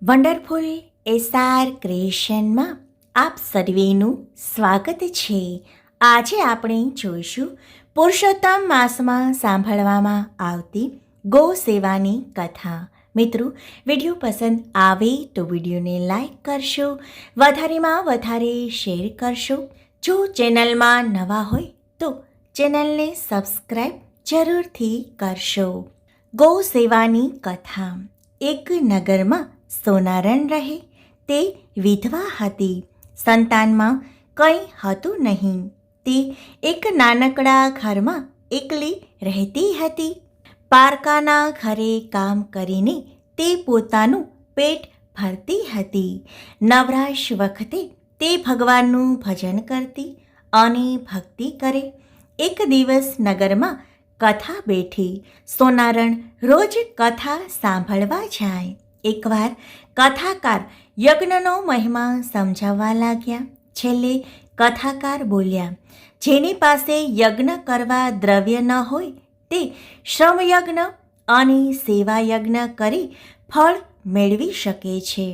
Wonderful SR ક્રિએશનમાં આપ સર્વેનું સ્વાગત છે. આજે આપણે જોઈશું પુરુષોત્તમ માસમાં સાંભળવામાં આવતી ગૌ સેવાની કથા. મિત્રો, વિડીયો પસંદ આવે તો વિડીયોને લાઈક કરશો, વધારેમાં વધારે શેર કરશો. જો ચેનલમાં નવા હોય તો ચેનલને સબસ્ક્રાઈબ જરૂરથી કરશો. ગૌ સેવાની કથા. એક નગરમાં સોનારણ રહે. તે વિધવા હતી. સંતાનમાં કંઈ હતું નહીં. તે એક નાનકડા ઘરમાં એકલી રહેતી હતી. પારકાના ઘરે કામ કરીને તે પોતાનું પેટ ભરતી હતી. નવરાશ વખતે તે ભગવાનનું ભજન કરતી અને ભક્તિ કરે. એક દિવસ નગરમાં કથા બેઠી. સોનારણ રોજ કથા સાંભળવા જાય. એકવાર કથાકાર યજ્ઞનો મહિમા સમજાવવા લાગ્યા. છેલ્લે કથાકાર બોલ્યા, જેની પાસે યજ્ઞ કરવા દ્રવ્ય ન હોય તે શ્રમયજ્ઞ અને સેવાયજ્ઞ કરી ફળ મેળવી શકે છે.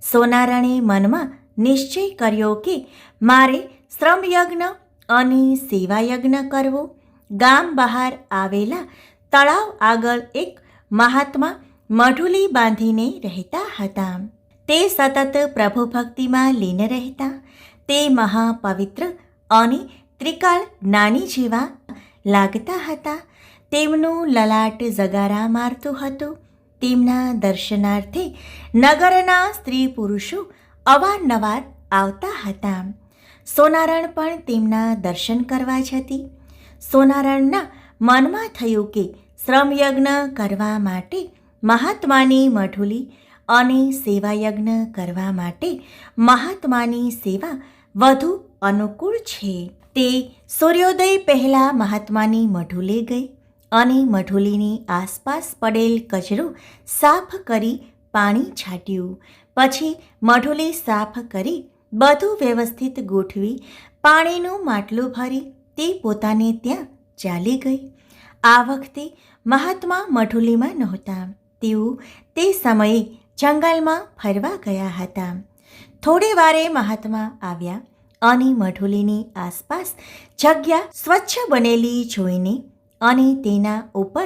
સોનારણે મનમાં નિશ્ચય કર્યો કે મારે શ્રમયજ્ઞ અને સેવાયજ્ઞ કરવો. ગામ બહાર આવેલા તળાવ આગળ એક મહાત્મા મઢુલી બાંધીને રહેતા હતા. તે સતત પ્રભુ ભક્તિમાં લીન રહેતા. તે મહાપવિત્ર અને ત્રિકાળ જ્ઞાની જેવા લાગતા હતા. તેમનું લલાટ જગારા મારતું હતું. તેમના દર્શનાર્થે નગરના સ્ત્રી પુરુષો અવારનવાર આવતા હતા. સોનારણ પણ તેમના દર્શન કરવા જતી. સોનારણના મનમાં થયું કે શ્રમયજ્ઞ કરવા માટે મહાત્માની મઢુલી અને સેવાયજ્ઞ કરવા માટે મહાત્માની સેવા વધુ અનુકૂળ છે. તે સૂર્યોદય પહેલાં મહાત્માની મઢુલે ગઈ અને મઢુલીની આસપાસ પડેલ કચરો સાફ કરી પાણી છાંટ્યું. પછી મઢુલી સાફ કરી બધું વ્યવસ્થિત ગોઠવી પાણીનું માટલું ભરી તે પોતાને ત્યાં ચાલી ગઈ. આ વખતે મહાત્મા મઢુલીમાં નહોતા. તેઓ તે સમયે જંગલમાં ફરવા ગયા હતા. થોડે વારે મહાત્મા આવ્યા અને મઢુલીની આસપાસ જગ્યા સ્વચ્છ બનેલી જોઈને અને તેના ઉપર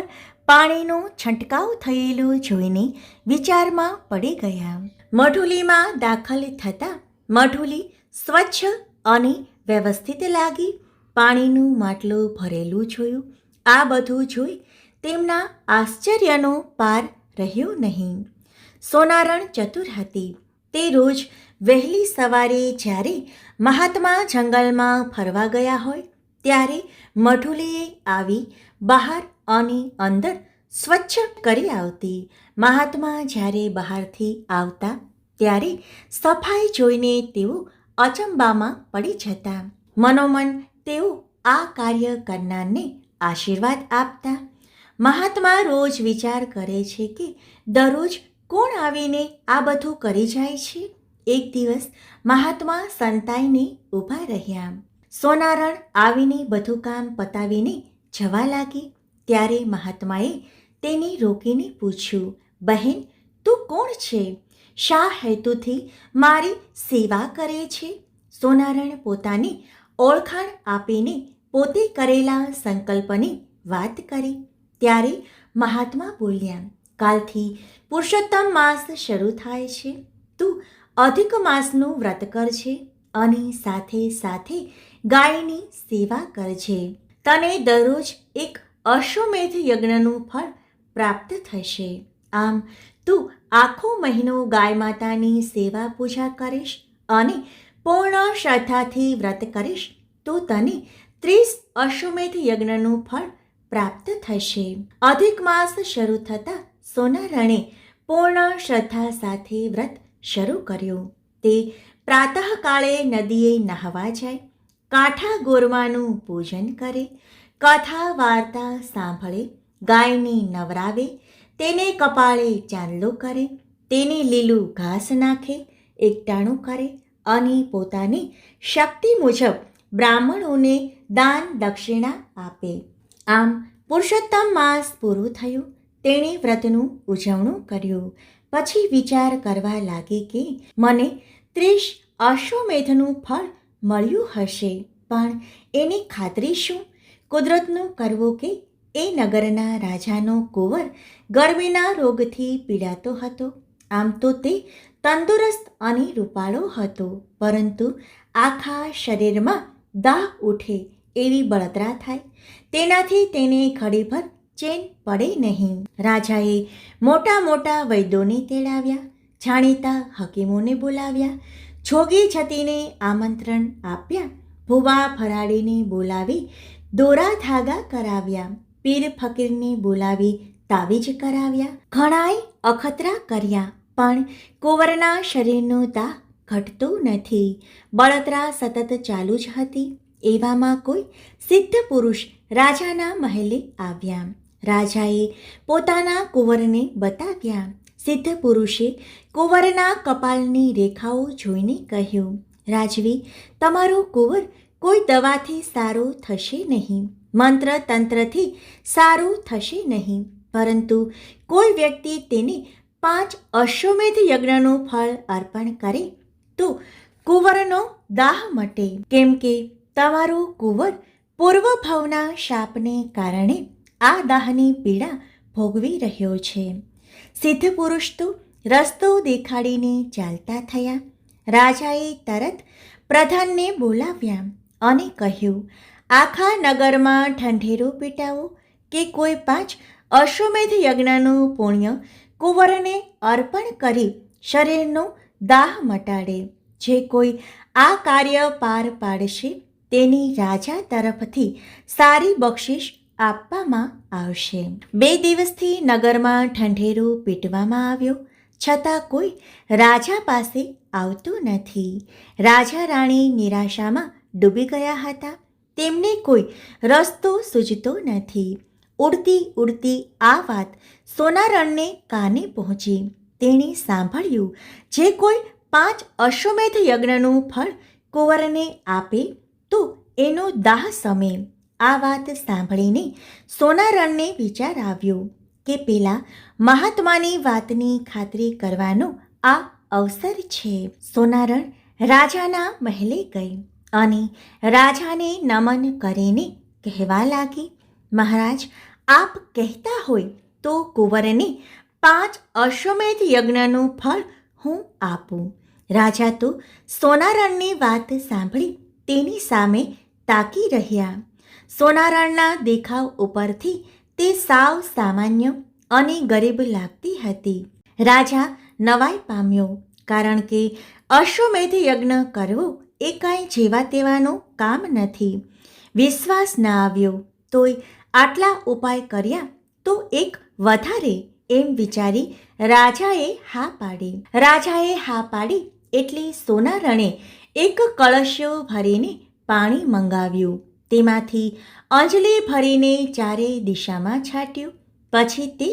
પાણીનો છંટકાવ થયેલો જોઈને વિચારમાં પડી ગયા. મઢુલીમાં દાખલ થતાં મઢુલી સ્વચ્છ અને વ્યવસ્થિત લાગી. પાણીનું માટલું ભરેલું જોયું. આ બધું જોઈ તેમના આશ્ચર્યનો પાર રહ્યો નહીં. સોનારણ ચતુર હતી. તે રોજ વહેલી સવારે જ્યારે મહાત્મા જંગલમાં ફરવા ગયા હોય ત્યારે મઢુલીએ આવી બહાર અને અંદર સ્વચ્છ કરી આવતી. મહાત્મા જ્યારે બહારથી આવતા ત્યારે સફાઈ જોઈને તેઓ અચંબામાં પડી જતા. મનોમન તેઓ આ કાર્ય કરનારને આશીર્વાદ આપતા. મહાત્મા રોજ વિચાર કરે છે કે દરરોજ કોણ આવીને આ બધું કરી જાય છે. એક દિવસ મહાત્મા સંતાઈને ઊભા રહ્યા. સોનારણ આવીને બધું કામ પતાવીને જવા લાગી. ત્યારે મહાત્માએ તેને રોકીને પૂછ્યું, બહેન, તું કોણ છે? શા હેતુથી મારી સેવા કરે છે? સોનારણ પોતાની ઓળખાણ આપીને પોતે કરેલા સંકલ્પની વાત કરી. ત્યારે મહાત્મા બોલ્યા, કાલથી પુરુષોત્તમ માસ શરૂ થાય છે. તું અધિક માસનું વ્રત કરજે અને સાથે સાથે ગાયની સેવા કરજે. તને દરરોજ એક અશ્વમેધ યજ્ઞનું ફળ પ્રાપ્ત થશે. આમ તું આખો મહિનો ગાય માતાની સેવા પૂજા કરીશ અને પૂર્ણ શ્રદ્ધાથી વ્રત કરીશ તો તને 30 અશ્વમેધ યજ્ઞનું ફળ પ્રાપ્ત થશે. અધિક માસ શરૂ થતાં સોનારણે પૂર્ણ શ્રદ્ધા સાથે વ્રત શરૂ કર્યું. તે પ્રાતઃકાળે નદીએ નહાવા જાય, કાંઠા ગોરવાનું પૂજન કરે, કથા વાર્તા સાંભળે, ગાયને નવરાવે, તેને કપાળે ચાંદલો કરે, તેને લીલું ઘાસ નાખે, એકટાણું કરે અને પોતાની શક્તિ મુજબ બ્રાહ્મણોને દાન દક્ષિણા આપે. આમ પુરુષોત્તમ માસ પૂરું થયું. તેણે વ્રતનું ઉજવણું કર્યું. પછી વિચાર કરવા લાગી કે મને 30 અશ્વમેધનું ફળ મળ્યું હશે, પણ એની ખાતરી શું? કુદરતનું કરવું કે એ નગરના રાજાનો કુંવર ગરમીના રોગથી પીડાતો હતો. આમ તો તે તંદુરસ્ત અને રૂપાળો હતો, પરંતુ આખા શરીરમાં દાહ ઉઠે એવી બળતરા થાય, તેનાથી તેને ઘડીભર ચેન પડે નહીં. રાજાએ મોટા મોટા વૈદ્યોને તેડાવ્યા, જાણીતા હકીમોને બોલાવ્યા, જોગી જતીને આમંત્રણ આપ્યા, ભૂવા ફરાડીને બોલાવી દોરા ધાગા કરાવ્યા, પીર ફકીરને બોલાવી તાવીજ કરાવ્યા, ઘણાય અખતરા કર્યા, પણ કુંવરના શરીરનો દાહ ઘટતો નથી. બળતરા સતત ચાલુ જ હતી. એવામાં કોઈ સિદ્ધ પુરુષ રાજાના મહેલે આવ્યા. રાજાએ પોતાના કુંવરને બતાવ્યા. સિદ્ધ પુરુષે કુંવરના કપાળની રેખાઓ જોઈને કહ્યું, રાજવી, તમારો કુંવર કોઈ દવાથી સારો થશે નહીં, મંત્ર તંત્રથી સારું થશે નહીં, પરંતુ કોઈ વ્યક્તિ તેને 5 અશ્વમેધ યજ્ઞનું ફળ અર્પણ કરે તો કુંવરનો દાહ મટે, કેમ કે તમારો કુંવર પૂર્વભાવના શાપને કારણે આ દાહની પીડા ભોગવી રહ્યો છે. સિદ્ધ પુરુષ તો રસ્તો દેખાડીને ચાલતા થયા. રાજાએ તરત પ્રધાનને બોલાવ્યા અને કહ્યું, આખા નગરમાં ઠંઢેરો પીટાવો કે કોઈ 5 અશ્વમેધ યજ્ઞનું પુણ્ય કુંવરને અર્પણ કરી શરીરનો દાહ મટાડે. જે કોઈ આ કાર્ય પાર પાડશે તેની રાજા તરફથી સારી બક્ષિસ આપવામાં આવશે. 2 દિવસથી નગરમાં ઠંઢેરો પીટવામાં આવ્યો, છતાં કોઈ રાજા પાસે આવતું નથી. રાજા રાણી નિરાશામાં ડૂબી ગયા હતા. તેમને કોઈ રસ્તો સૂઝતો નથી. ઉડતી ઉડતી આ વાત સોનારણને કાને પહોંચી. તેણે સાંભળ્યું, જે કોઈ 5 અશ્વમેધ યજ્ઞનું ફળ કુંવરને આપે તો એનો દાહ શમે. આ વાત સાંભળીને સોનારણને વિચાર આવ્યો કે પેલા મહાત્માની વાતની ખાતરી કરવાનો આ અવસર છે. સોનારણ રાજાના મહેલે ગઈ અને રાજાને નમન કરીને કહેવા લાગી, મહારાજ, આપ કહેતા હોય તો કુંવરને 5 અશ્વમેધ યજ્ઞનું ફળ હું આપું. રાજા તો સોનારણની વાત સાંભળી તેની સામે તાકી રહ્યા. સોનારણના દેખાવ ઉપરથી તે સાવ સામાન્ય અને ગરીબ લાગતી હતી. રાજા નવાઈ પામ્યો, કારણ કે અશ્વમેધ યજ્ઞ કરવો એ કાંઈ જેવા તેવાનું કામ નથી. વિશ્વાસ ન આવ્યો તોય આટલા ઉપાય કર્યા તો એક વધારે એમ વિચારી રાજાએ હા પાડી. રાજાએ હા પાડી એટલે સોનારણે એક કળશો ભરીને પાણી મંગાવ્યું. તેમાંથી અંજલિ ભરીને ચારે દિશામાં છાંટ્યું. પછી તે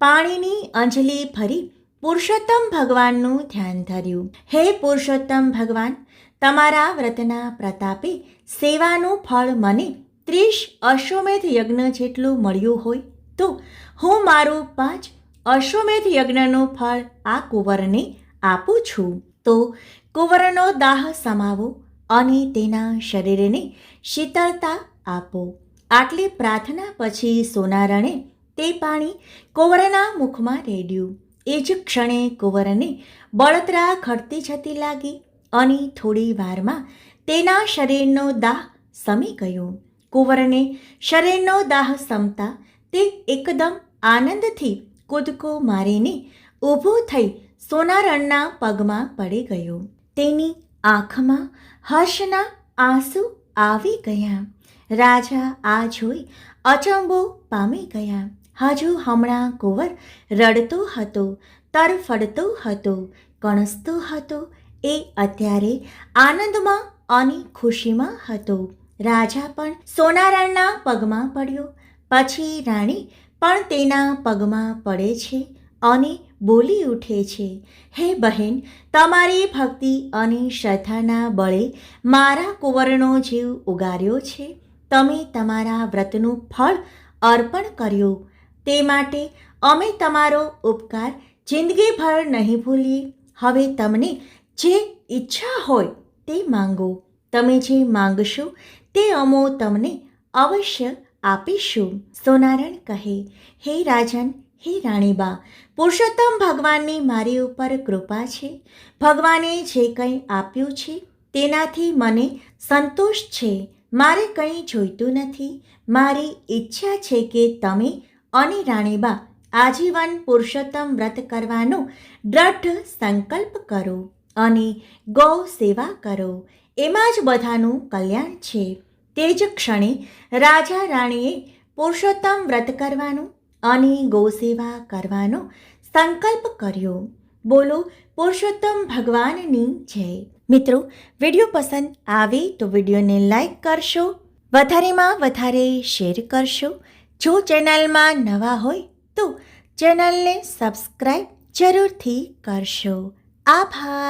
પાણીની અંજલિ ભરી પુરુષોત્તમ ભગવાનનું ધ્યાન ધર્યું. હે પુરુષોત્તમ ભગવાન, તમારા વ્રતના પ્રતાપે સેવાનું ફળ મને 30 અશ્વમેધ યજ્ઞ જેટલું મળ્યું હોય તો હું મારું 5 અશ્વમેધ યજ્ઞનું ફળ આ કુંવરને આપું છું. તો કુંવરનો દાહ સમાવો અને તેના શરીરને શીતળતા આપો. આટલી પ્રાર્થના પછી સોનારણે તે પાણી કુંવરના મુખમાં રેડ્યું. એ જ ક્ષણે કુંવરને બળતરા ઘટતી જતી લાગી અને થોડી વારમાં તેના શરીરનો દાહ શમી ગયો. કુંવરને શરીરનો દાહ શમતા તે એકદમ આનંદથી કૂદકો મારીને ઊભો થઈ સોનારણના પગમાં પડી ગયો. તેની આંખમાં હર્ષના આંસુ આવી ગયા. રાજા આ જોઈ અચંબો પામી ગયા. હજુ હમણાં કુંવર રડતો હતો, તરફડતો હતો, કણસતો હતો. એ અત્યારે આનંદમાં અને ખુશીમાં હતો. રાજા પણ સોનારણના પગમાં પડ્યો. પછી રાણી પણ તેના પગમાં પડે છે અને બોલી ઉઠે છે, હે બહેન, તમારી ભક્તિ અને શ્રદ્ધાના બળે મારા કુંવરનો જીવ ઉગાર્યો છે. તમે તમારા વ્રતનું ફળ અર્પણ કર્યું, તે માટે અમે તમારો ઉપકાર જિંદગીભર નહીં ભૂલીએ. હવે તમને જે ઈચ્છા હોય તે માંગો. તમે જે માંગશો તે અમો તમને અવશ્ય આપીશું. સોનારણ કહે, હે રાજન, હે રાણીબા, પુરુષોત્તમ ભગવાનની મારી ઉપર કૃપા છે. ભગવાને જે કંઈ આપ્યું છે તેનાથી મને સંતોષ છે. મારે કંઈ જોઈતું નથી. મારી ઈચ્છા છે કે તમે અને રાણીબા આજીવન પુરુષોત્તમ વ્રત કરવાનો દ્રઢ સંકલ્પ કરો અને ગૌ સેવા કરો. એમાં જ બધાનું કલ્યાણ છે. તે જ ક્ષણે રાજા રાણીએ પુરુષોત્તમ વ્રત કરવાનું અને ગૌસેવા કરવાનો સંકલ્પ કર્યો. બોલો પુરુષોત્તમ ભગવાનની જય. મિત્રો, વિડીયો પસંદ આવે તો વિડીયોને લાઈક કરશો, વધારેમાં વધારે શેર કરશો. જો ચેનલમાં નવા હોય તો ચેનલને સબસ્ક્રાઈબ જરૂરથી કરશો. આભાર.